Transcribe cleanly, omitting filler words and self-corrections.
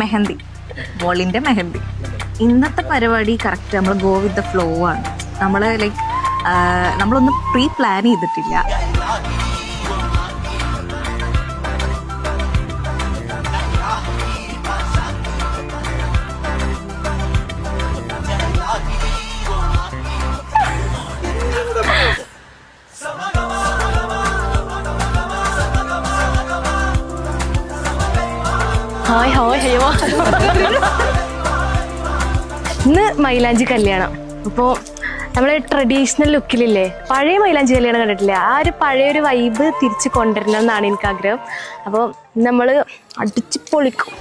മെഹന്തി, മോളിൻ്റെ മെഹന്തി. ഇന്നത്തെ പരിപാടി കറക്റ്റ് നമ്മൾ ഗോ വിത്ത് ദ ഫ്ലോ ആണ്. നമ്മൾ ലൈക്ക് നമ്മളൊന്നും പ്രീ പ്ലാൻ ചെയ്തിട്ടില്ല. ഹായ് ഹായ് ഹയോ. ഇന്ന് മൈലാഞ്ചി കല്യാണം. അപ്പോൾ നമ്മൾ ട്രഡീഷണൽ ലുക്കിലില്ലേ, പഴയ മൈലാഞ്ചി കല്യാണം കണ്ടിട്ടില്ലേ, ആ ഒരു പഴയൊരു വൈബ് തിരിച്ച് കൊണ്ടുവരണം എന്നാണ് എനിക്ക് ആഗ്രഹം. അപ്പോൾ നമ്മൾ അടിച്ച് പൊളിക്കും.